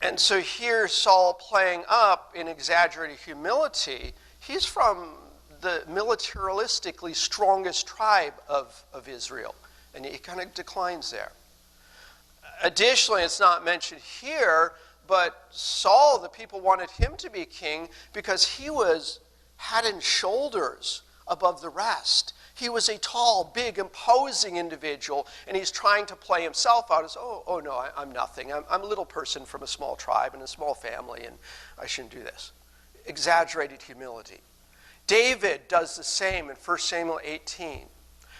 And so here Saul playing up in exaggerated humility, he's from the militaristically strongest tribe of Israel. And he kind of declines there. Additionally, it's not mentioned here, but Saul, the people wanted him to be king because he was head and shoulders above the rest. He was a tall, big, imposing individual, and he's trying to play himself out as, oh no, I'm nothing. I'm a little person from a small tribe and a small family, and I shouldn't do this. Exaggerated humility. David does the same in 1 Samuel 18.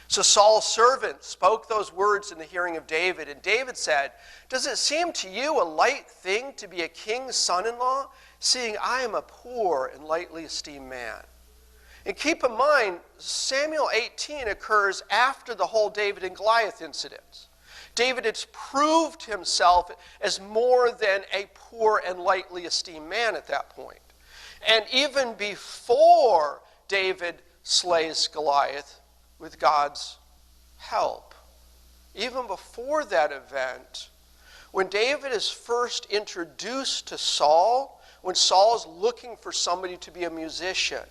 So Saul's servant spoke those words in the hearing of David, and David said, "Does it seem to you a light thing to be a king's son-in-law, seeing I am a poor and lightly esteemed man?" And keep in mind, Samuel 18 occurs after the whole David and Goliath incident. David has proved himself as more than a poor and lightly esteemed man at that point. And even before David slays Goliath with God's help, even before that event, when David is first introduced to Saul, when Saul is looking for somebody to be a musician,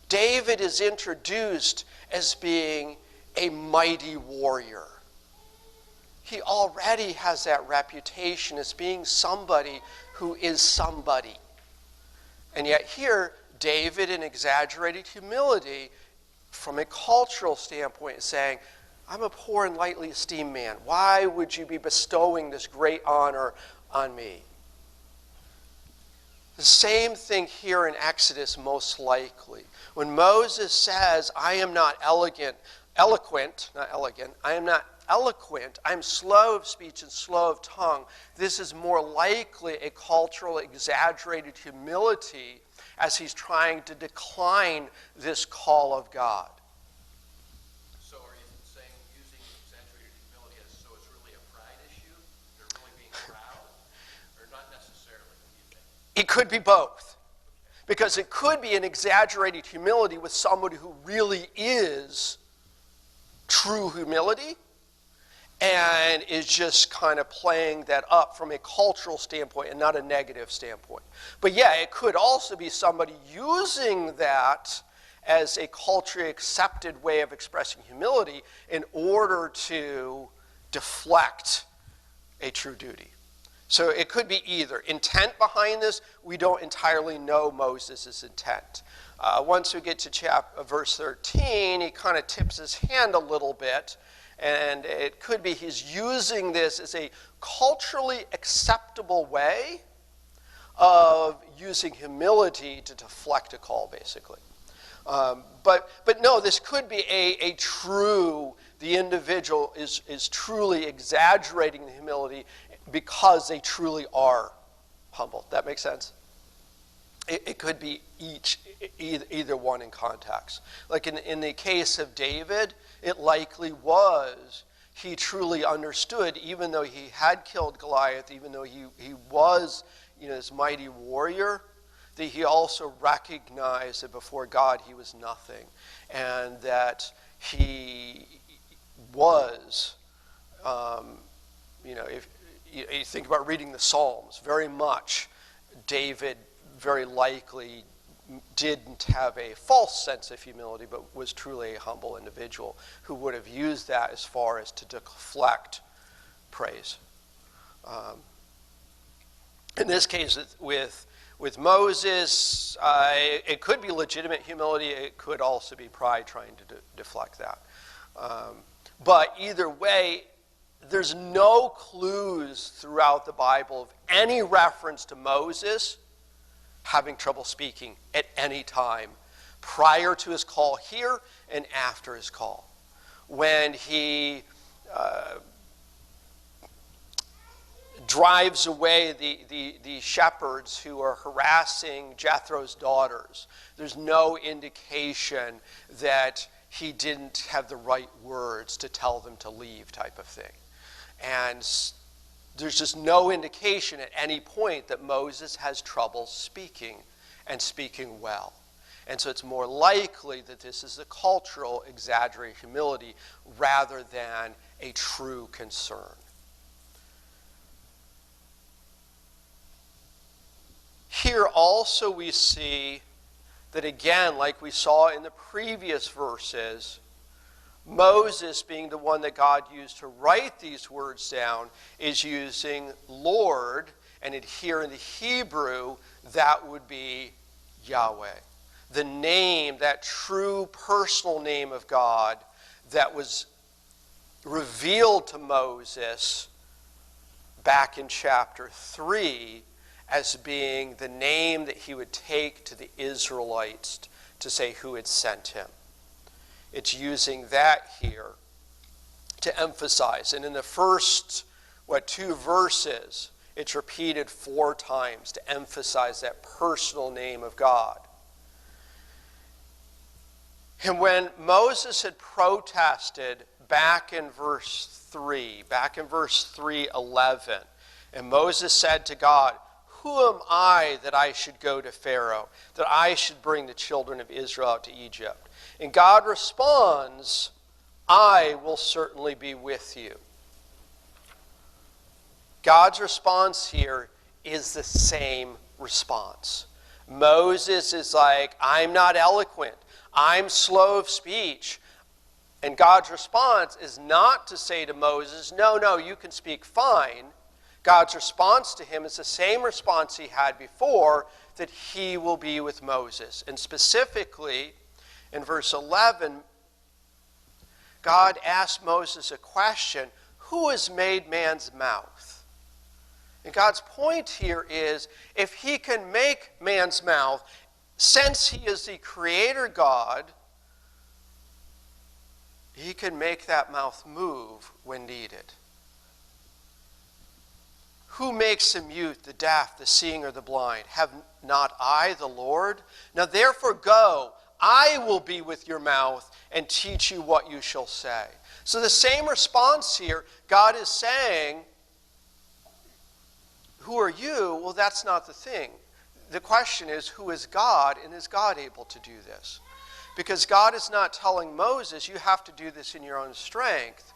David is introduced as being a mighty warrior. He already has that reputation as being somebody who is somebody. And yet here, David, in exaggerated humility, from a cultural standpoint, is saying, I'm a poor and lightly esteemed man. Why would you be bestowing this great honor on me? The same thing here in Exodus, most likely. When Moses says, I am not eloquent, I'm slow of speech and slow of tongue, this is more likely a cultural exaggerated humility as he's trying to decline this call of God. So are you saying using exaggerated humility as so it's really a pride issue? They're really being proud? Or not necessarily, do you think? It could be both. Because it could be an exaggerated humility with somebody who really is true humility and is just kind of playing that up from a cultural standpoint and not a negative standpoint. But yeah, it could also be somebody using that as a culturally accepted way of expressing humility in order to deflect a true duty. So it could be either. Intent behind this, we don't entirely know Moses' intent. Once we get to verse 13, he kind of tips his hand a little bit, and it could be he's using this as a culturally acceptable way of using humility to deflect a call, basically. But no, this could be a true, the individual is truly exaggerating the humility because they truly are humble. That makes sense? It could be either one in context. Like in the case of David, it likely was he truly understood, even though he had killed Goliath, even though he was this mighty warrior, that he also recognized that before God he was nothing, and that he was, if you think about reading the Psalms, very much David very likely didn't have a false sense of humility, but was truly a humble individual who would have used that as far as to deflect praise. In this case, with Moses, it could be legitimate humility. It could also be pride trying to deflect that. But either way, there's no clues throughout the Bible of any reference to Moses having trouble speaking at any time prior to his call here and after his call. When he drives away the shepherds who are harassing Jethro's daughters, there's no indication that he didn't have the right words to tell them to leave, type of thing. And there's just no indication at any point that Moses has trouble speaking and speaking well. And so it's more likely that this is a cultural exaggerated humility rather than a true concern. here also we see that again, like we saw in the previous verses, Moses, being the one that God used to write these words down, is using Lord, and here in the Hebrew, that would be Yahweh. The name, that true personal name of God that was revealed to Moses back in chapter 3 as being the name that he would take to the Israelites to say who had sent him. It's using that here to emphasize. And in the first, 2 verses, it's repeated 4 times to emphasize that personal name of God. And when Moses had protested back in verse 3:11, and Moses said to God, "Who am I that I should go to Pharaoh, that I should bring the children of Israel out to Egypt?" And God responds, "I will certainly be with you." God's response here is the same response. Moses is like, "I'm not eloquent. I'm slow of speech." And God's response is not to say to Moses, no, you can speak fine. God's response to him is the same response he had before, that he will be with Moses. And specifically, in verse 11, God asked Moses a question, who has made man's mouth? And God's point here is, if he can make man's mouth, since he is the creator God, he can make that mouth move when needed. Who makes the mute, the deaf, the seeing, or the blind? Have not I, the Lord? Now therefore go, I will be with your mouth and teach you what you shall say. So the same response here, God is saying, who are you? Well, that's not the thing. The question is, who is God, and is God able to do this? Because God is not telling Moses, you have to do this in your own strength.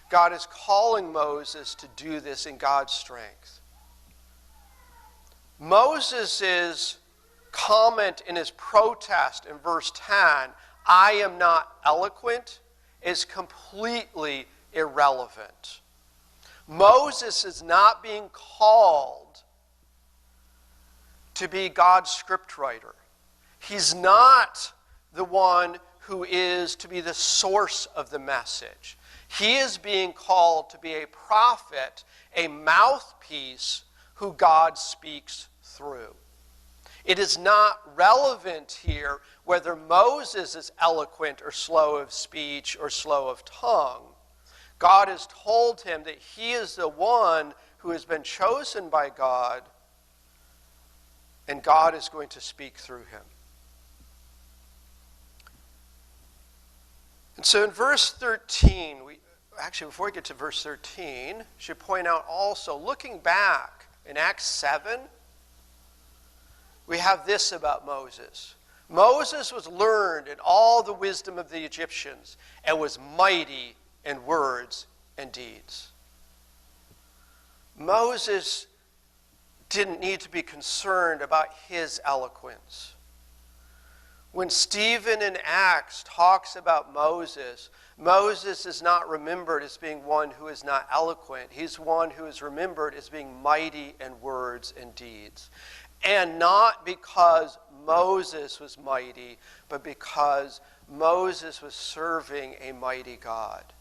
God is calling Moses to do this in God's strength. Moses' comment in his protest in verse 10, "I am not eloquent," is completely irrelevant. Moses is not being called to be God's scriptwriter. He's not the one who is to be the source of the message. He is being called to be a prophet, a mouthpiece who God speaks through. It is not relevant here whether Moses is eloquent or slow of speech or slow of tongue. God has told him that he is the one who has been chosen by God, and God is going to speak through him. And so in verse 13, before we get to verse 13, I should point out also, looking back in Acts 7, we have this about Moses. Moses was learned in all the wisdom of the Egyptians and was mighty in words and deeds. Moses didn't need to be concerned about his eloquence. When Stephen in Acts talks about Moses, Moses is not remembered as being one who is not eloquent. He's one who is remembered as being mighty in words and deeds. And not because Moses was mighty, but because Moses was serving a mighty God.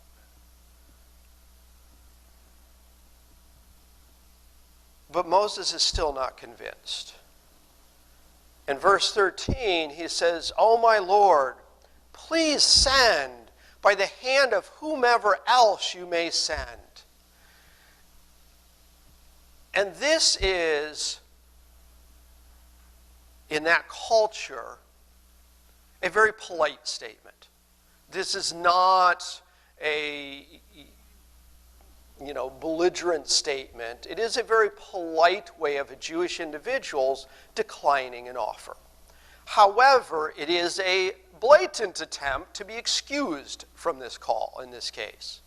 But Moses is still not convinced. In verse 13, he says, "O my Lord, please send by the hand of whomever else you may send." And this is, in that culture, a very polite statement. This is not a belligerent statement. It is a very polite way of Jewish individuals declining an offer. However, it is a blatant attempt to be excused from this call in this case.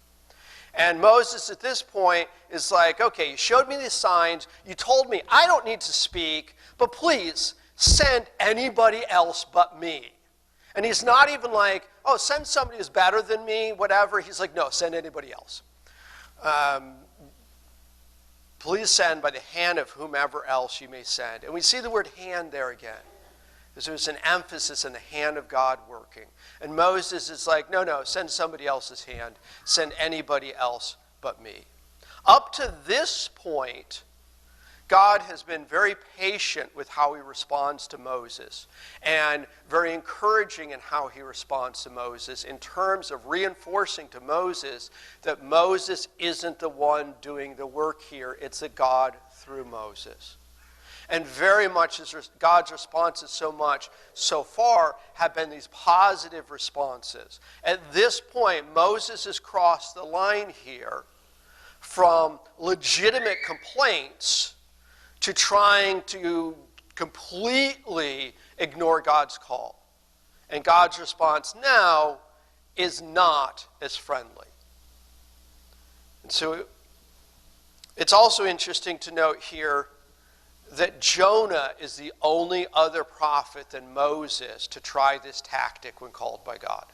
And Moses at this point is like, okay, you showed me these signs. You told me I don't need to speak, but please send anybody else but me. And he's not even like, oh, send somebody who's better than me, whatever. He's like, no, send anybody else. Please send by the hand of whomever else you may send. And we see the word hand there again. There's an emphasis on the hand of God working. And Moses is like, no, send somebody else's hand. Send anybody else but me. Up to this point, God has been very patient with how he responds to Moses and very encouraging in how he responds to Moses in terms of reinforcing to Moses that Moses isn't the one doing the work here. It's a God through Moses. And very much God's responses so far have been these positive responses. At this point, Moses has crossed the line here from legitimate complaints to trying to completely ignore God's call. And God's response now is not as friendly. And so it's also interesting to note here that Jonah is the only other prophet than Moses to try this tactic when called by God.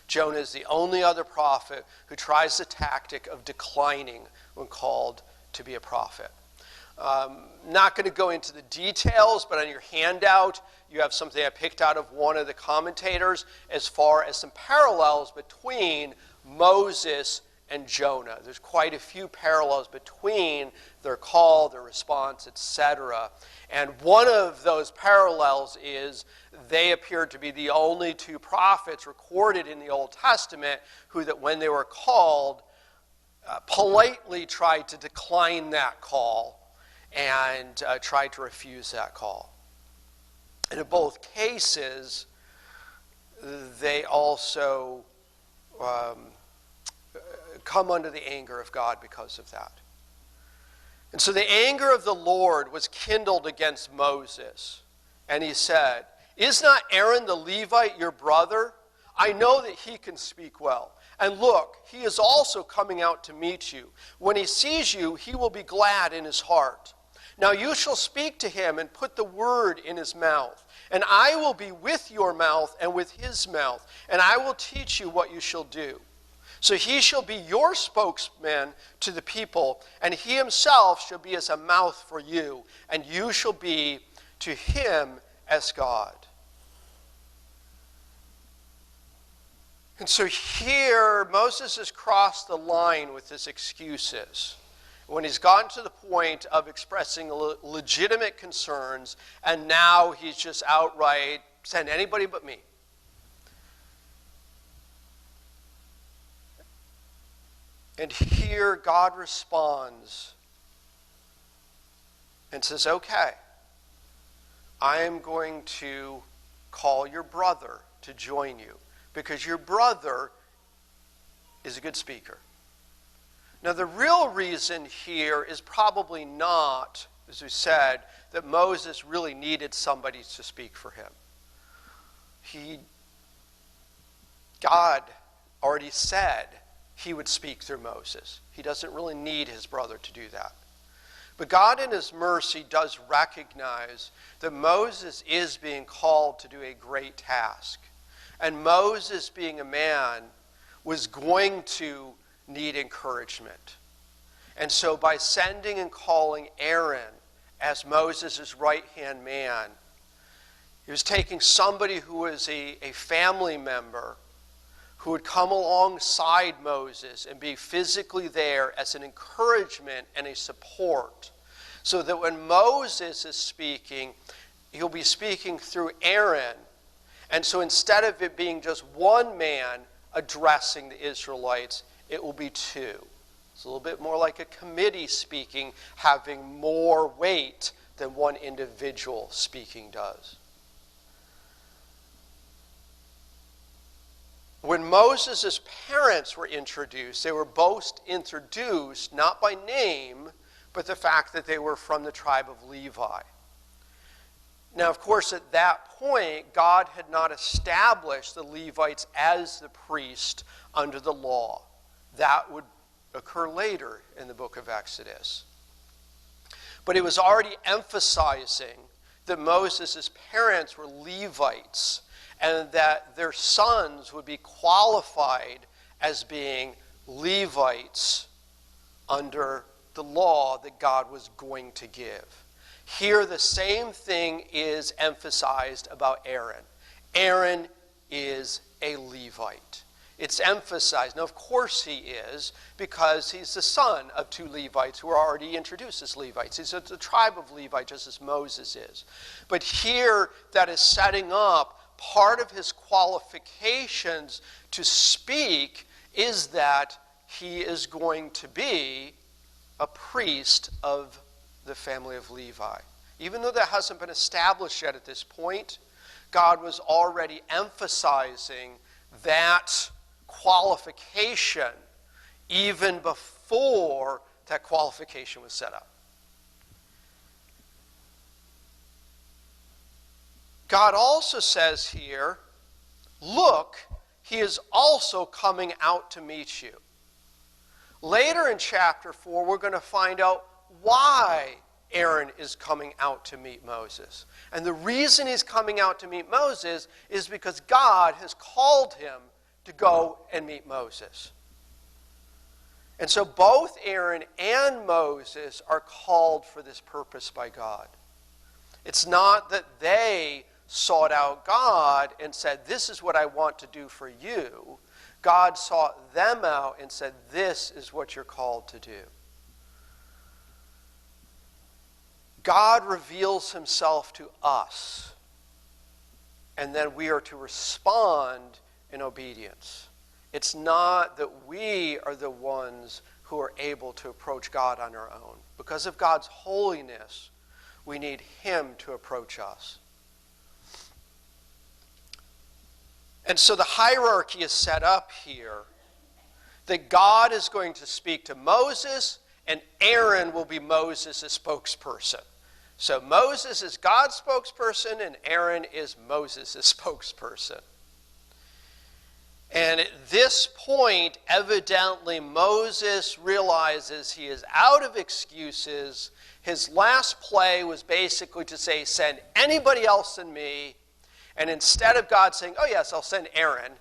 Jonah is the only other prophet who tries the tactic of declining when called to be a prophet. Not going to go into the details, but on your handout, you have something I picked out of one of the commentators as far as some parallels between Moses and Jonah. There's quite a few parallels between their call, their response, etc. And one of those parallels is they appeared to be the only two prophets recorded in the Old Testament who, that when they were called, politely tried to decline that call and tried to refuse that call. And in both cases, they also come under the anger of God because of that. And so the anger of the Lord was kindled against Moses. And he said, "Is not Aaron the Levite your brother? I know that he can speak well. And look, he is also coming out to meet you. When he sees you, he will be glad in his heart. Now you shall speak to him and put the word in his mouth. And I will be with your mouth and with his mouth. And I will teach you what you shall do. So he shall be your spokesman to the people, and he himself shall be as a mouth for you, and you shall be to him as God." And so here, Moses has crossed the line with his excuses. When he's gotten to the point of expressing legitimate concerns, and now he's just outright, send anybody but me. And here God responds and says, okay, I am going to call your brother to join you because your brother is a good speaker. Now the real reason here is probably not, as we said, that Moses really needed somebody to speak for him. God already said he would speak through Moses. He doesn't really need his brother to do that. But God in his mercy does recognize that Moses is being called to do a great task. And Moses, being a man, was going to need encouragement. And so by sending and calling Aaron as Moses' right-hand man, he was taking somebody who was a family member who would come alongside Moses and be physically there as an encouragement and a support, so that when Moses is speaking, he'll be speaking through Aaron. And so instead of it being just one man addressing the Israelites, it will be two. It's a little bit more like a committee speaking, having more weight than one individual speaking does. When Moses' parents were introduced, they were both introduced not by name, but the fact that they were from the tribe of Levi. Now, of course, at that point, God had not established the Levites as the priest under the law. That would occur later in the book of Exodus. But it was already emphasizing that Moses' parents were Levites and that their sons would be qualified as being Levites under the law that God was going to give. Here the same thing is emphasized about Aaron. Aaron is a Levite. It's emphasized. Now, of course he is, because he's the son of two Levites who are already introduced as Levites. He's a tribe of Levi, just as Moses is. But here, that is setting up part of his qualifications to speak is that he is going to be a priest of the family of Levi. Even though that hasn't been established yet at this point, God was already emphasizing that qualification even before that qualification was set up. God also says here, look, he is also coming out to meet you. Later in chapter 4, we're going to find out why Aaron is coming out to meet Moses. And the reason he's coming out to meet Moses is because God has called him to go and meet Moses. And so both Aaron and Moses are called for this purpose by God. It's not that they sought out God and said, this is what I want to do for you. God sought them out and said, this is what you're called to do. God reveals himself to us, and then we are to respond in obedience. It's not that we are the ones who are able to approach God on our own. Because of God's holiness, we need him to approach us. And so the hierarchy is set up here that God is going to speak to Moses, and Aaron will be Moses' spokesperson. So Moses is God's spokesperson, and Aaron is Moses' spokesperson. And at this point, evidently, Moses realizes he is out of excuses. His last play was basically to say, send anybody else than me. And instead of God saying, oh yes, I'll send Aaron,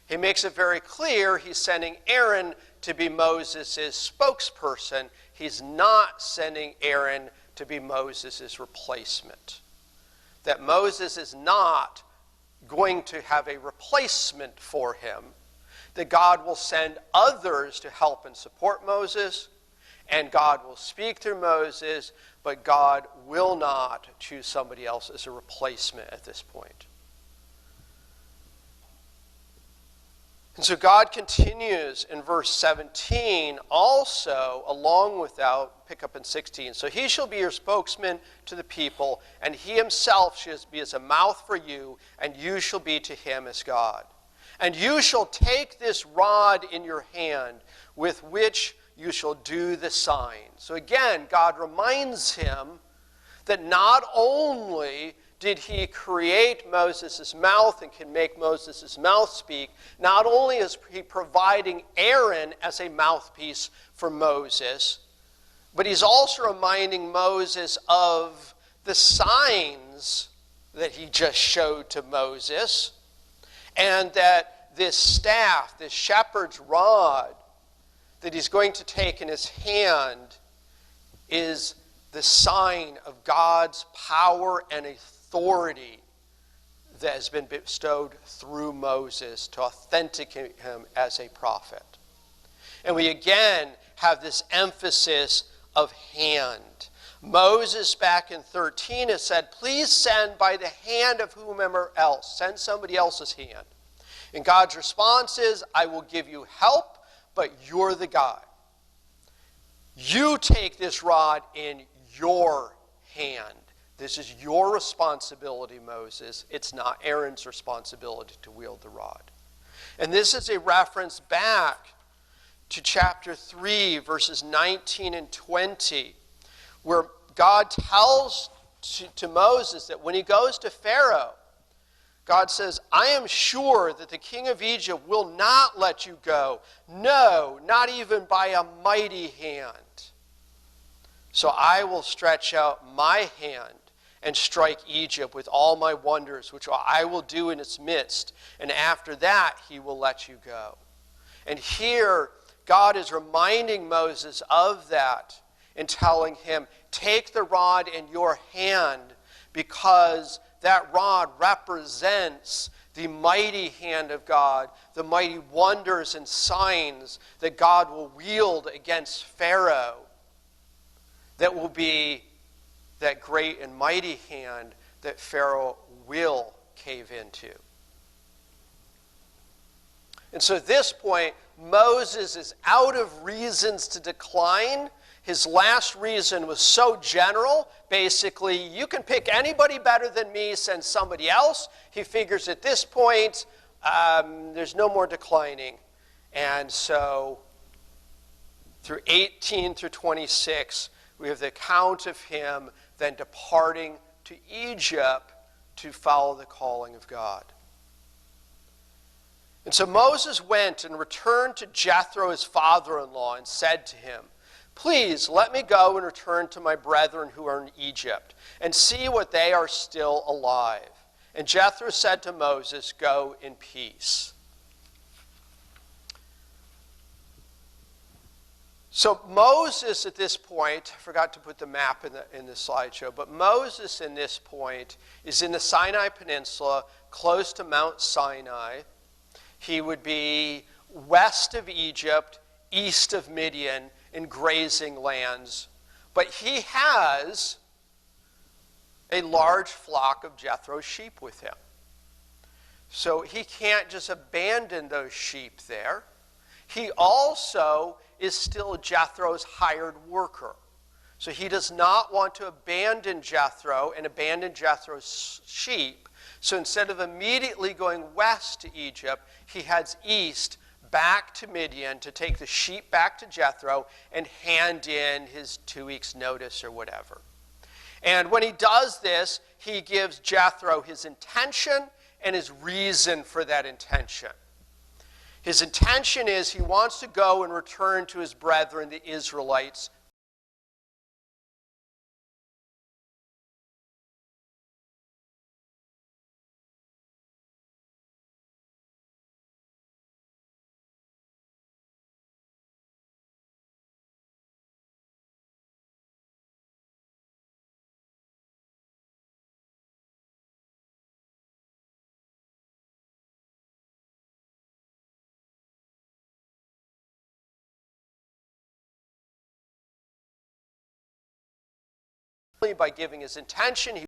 he makes it very clear he's sending Aaron to be Moses' spokesperson. He's not sending Aaron to be Moses' replacement. That Moses is not going to have a replacement for him. That God will send others to help and support Moses, and God will speak through Moses, but God will not choose somebody else as a replacement at this point. And so God continues in verse 17 also, along with that, pick up in 16. So he shall be your spokesman to the people, and he himself shall be as a mouth for you, and you shall be to him as God. And you shall take this rod in your hand, with which you shall do the sign. So again, God reminds him that not only did he create Moses' mouth and can make Moses' mouth speak, not only is he providing Aaron as a mouthpiece for Moses, but he's also reminding Moses of the signs that he just showed to Moses, and that this staff, this shepherd's rod that he's going to take in his hand is the sign of God's power and authority that has been bestowed through Moses to authenticate him as a prophet. And we again have this emphasis of hand. Moses back in 13 has said, please send by the hand of whomever else. Send somebody else's hand. And God's response is, I will give you help, but you're the guy. You take this rod in your hand. This is your responsibility, Moses. It's not Aaron's responsibility to wield the rod. And this is a reference back to chapter 3, verses 19 and 20, where God tells to Moses that when he goes to Pharaoh, God says, I am sure that the king of Egypt will not let you go. No, not even by a mighty hand. So I will stretch out my hand and strike Egypt with all my wonders, which I will do in its midst. And after that, he will let you go. And here, God is reminding Moses of that and telling him, take the rod in your hand, because that rod represents the mighty hand of God, the mighty wonders and signs that God will wield against Pharaoh. That will be that great and mighty hand that Pharaoh will cave into. And so at this point, Moses is out of reasons to decline. His last reason was so general. Basically, you can pick anybody better than me, send somebody else. He figures at this point, there's no more declining. And so through 18 through 26, we have the account of him then departing to Egypt to follow the calling of God. And so Moses went and returned to Jethro, his father-in-law, and said to him, please let me go and return to my brethren who are in Egypt, and see what they are still alive. And Jethro said to Moses, go in peace. So Moses at this point, I forgot to put the map in the slideshow, but Moses in this point is in the Sinai Peninsula, close to Mount Sinai. He would be west of Egypt, east of Midian, in grazing lands. But he has a large flock of Jethro's sheep with him. So he can't just abandon those sheep there. He also is still Jethro's hired worker. So he does not want to abandon Jethro and abandon Jethro's sheep. So instead of immediately going west to Egypt, he heads east back to Midian to take the sheep back to Jethro and hand in his 2 weeks' notice or whatever. And when he does this, he gives Jethro his intention and his reason for that intention. His intention is he wants to go and return to his brethren, the Israelites, by giving his intention. He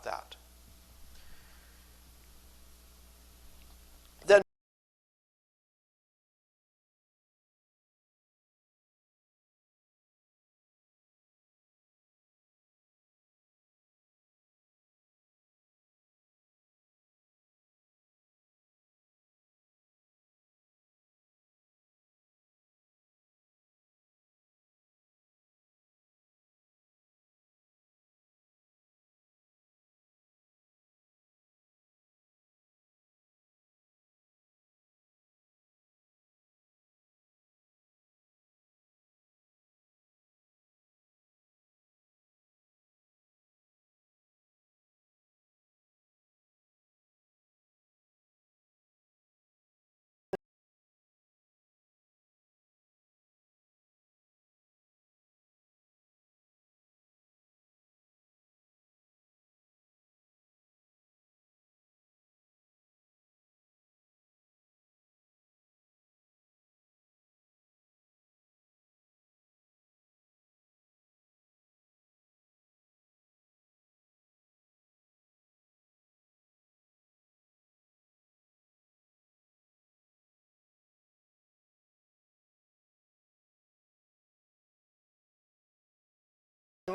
that. Then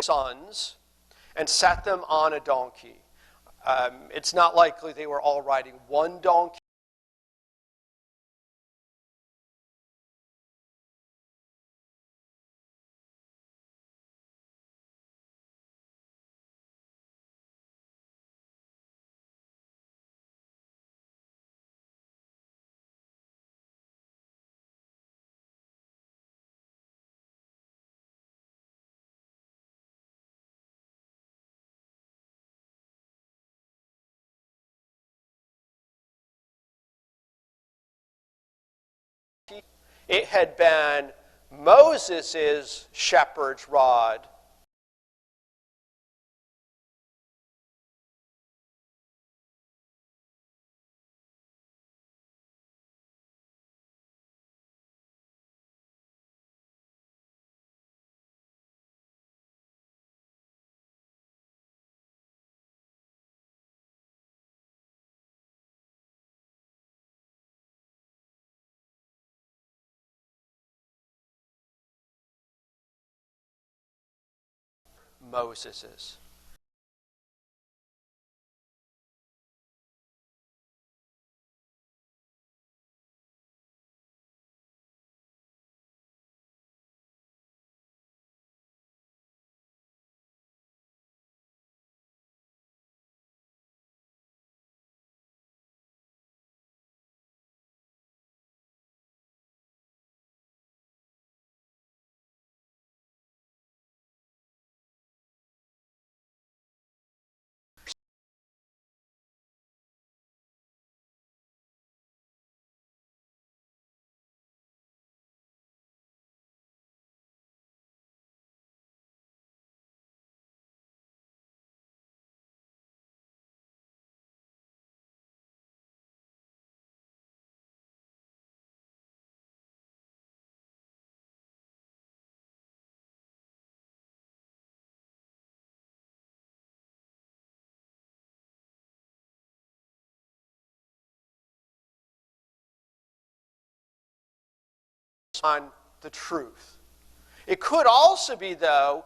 sons and sat them on a donkey. It's not likely they were all riding one donkey. It had been Moses' shepherd's rod. Moses's. On the truth. It could also be, though,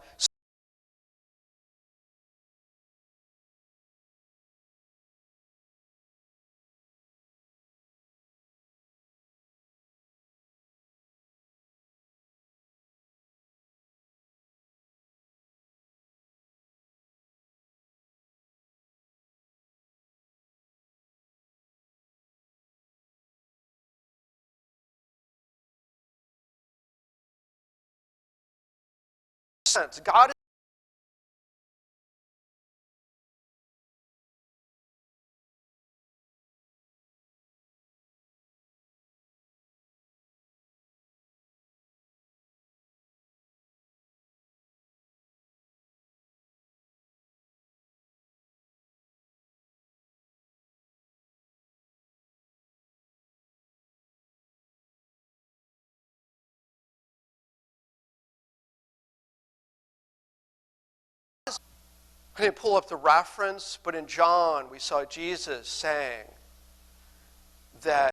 sense. God I didn't pull up the reference, but in John we saw Jesus saying that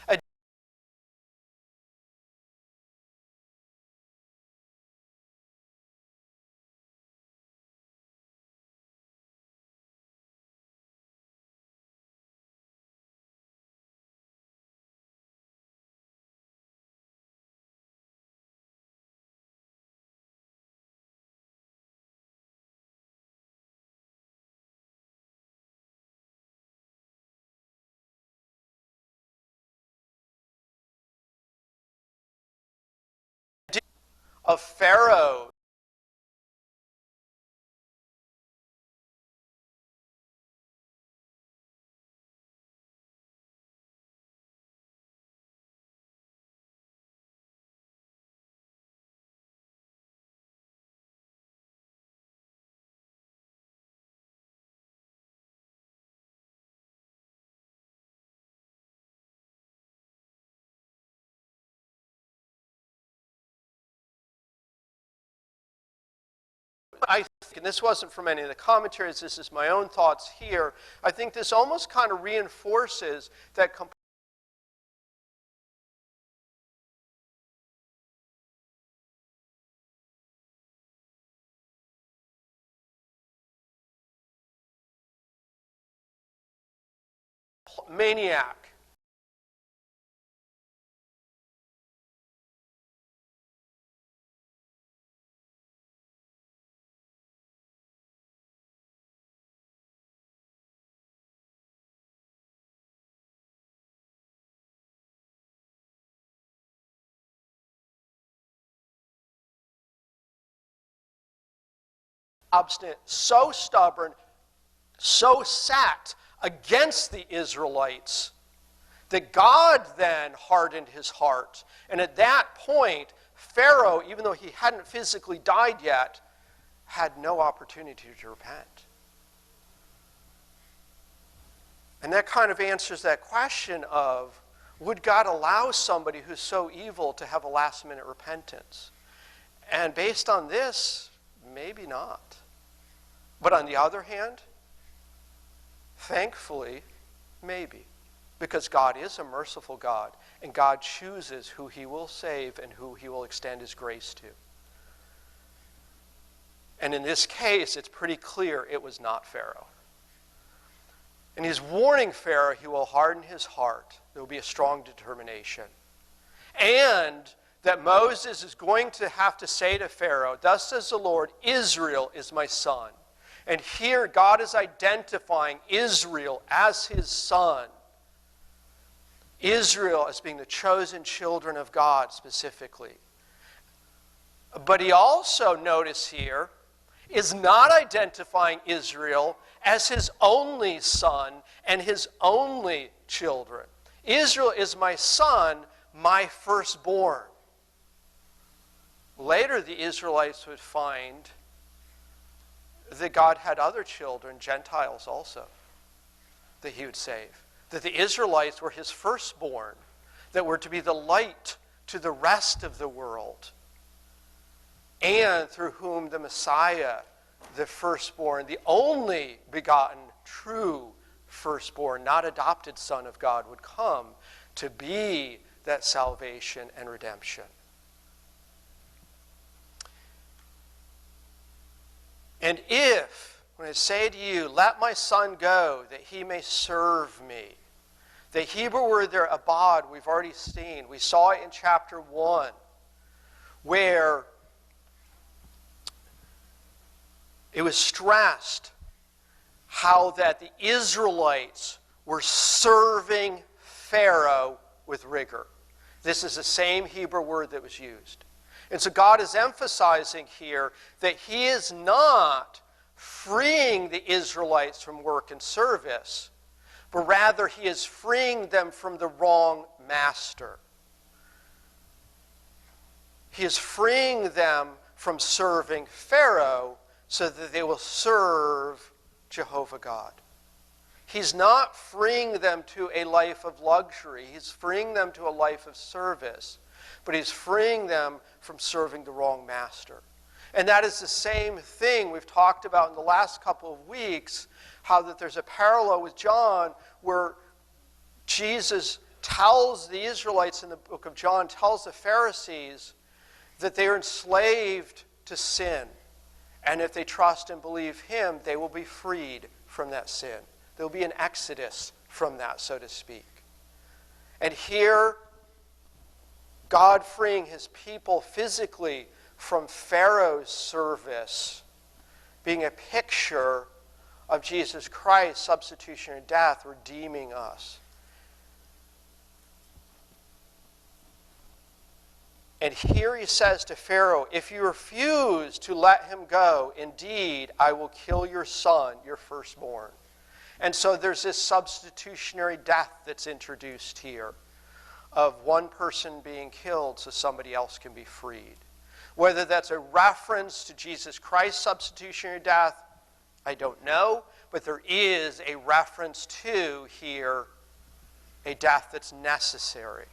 a of Pharaoh I think, and this wasn't from any of the commentaries, this is my own thoughts here, I think this almost kind of reinforces that maniac. Obstinate, so stubborn, so set against the Israelites that God then hardened his heart. And at that point, Pharaoh, even though he hadn't physically died yet, had no opportunity to repent. And that kind of answers that question of, would God allow somebody who's so evil to have a last-minute repentance? And based on this, maybe not. But on the other hand, thankfully, maybe. Because God is a merciful God, and God chooses who he will save and who he will extend his grace to. And in this case, it's pretty clear it was not Pharaoh. And he's warning Pharaoh he will harden his heart. There will be a strong determination. And that Moses is going to have to say to Pharaoh, "Thus says the Lord, Israel is my son." And here God is identifying Israel as his son. Israel as being the chosen children of God specifically. But he also, notice here, is not identifying Israel as his only son and his only children. Israel is my son, my firstborn. Later the Israelites would find that God had other children, Gentiles also, that he would save. That the Israelites were his firstborn, that were to be the light to the rest of the world, and through whom the Messiah, the firstborn, the only begotten, true firstborn, not adopted son of God, would come to be that salvation and redemption. And if, when I say to you, let my son go, that he may serve me. The Hebrew word there, abad, we've already seen. We saw it in chapter 1, where it was stressed how that the Israelites were serving Pharaoh with rigor. This is the same Hebrew word that was used. And so God is emphasizing here that he is not freeing the Israelites from work and service, but rather he is freeing them from the wrong master. He is freeing them from serving Pharaoh so that they will serve Jehovah God. He's not freeing them to a life of luxury. He's freeing them to a life of service. But he's freeing them from serving the wrong master. And that is the same thing we've talked about in the last couple of weeks, how that there's a parallel with John where Jesus tells the Israelites in the book of John, tells the Pharisees that they are enslaved to sin. And if they trust and believe him, they will be freed from that sin. There will be an exodus from that, so to speak. And here, God freeing his people physically from Pharaoh's service, being a picture of Jesus Christ's substitutionary death, redeeming us. And here he says to Pharaoh, if you refuse to let him go, indeed, I will kill your son, your firstborn. And so there's this substitutionary death that's introduced here of one person being killed so somebody else can be freed. Whether that's a reference to Jesus Christ's substitutionary death, I don't know, but there is a reference to here a death that's necessary.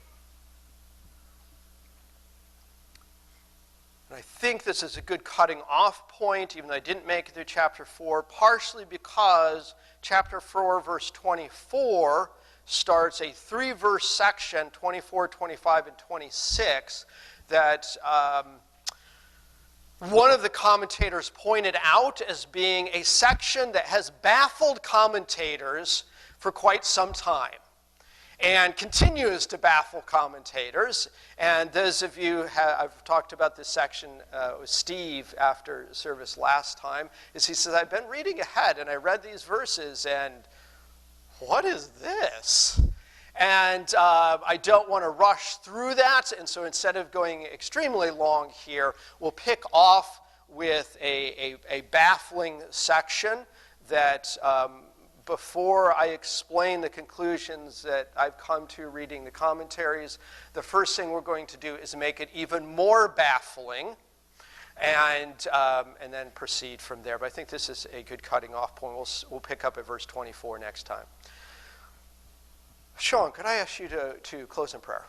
And I think this is a good cutting off point, even though I didn't make it through chapter 4, partially because chapter 4, verse 24, starts a 3-verse section, 24, 25, and 26, that one of the commentators pointed out as being a section that has baffled commentators for quite some time and continues to baffle commentators. And those of you, I've talked about this section with Steve after service last time, is he says, I've been reading ahead and I read these verses and what is this? And I don't want to rush through that, and so instead of going extremely long here, we'll pick off with a baffling section that before I explain the conclusions that I've come to reading the commentaries, the first thing we're going to do is make it even more baffling and then proceed from there. But I think this is a good cutting off point. We'll pick up at verse 24 next time. Sean, could I ask you to close in prayer?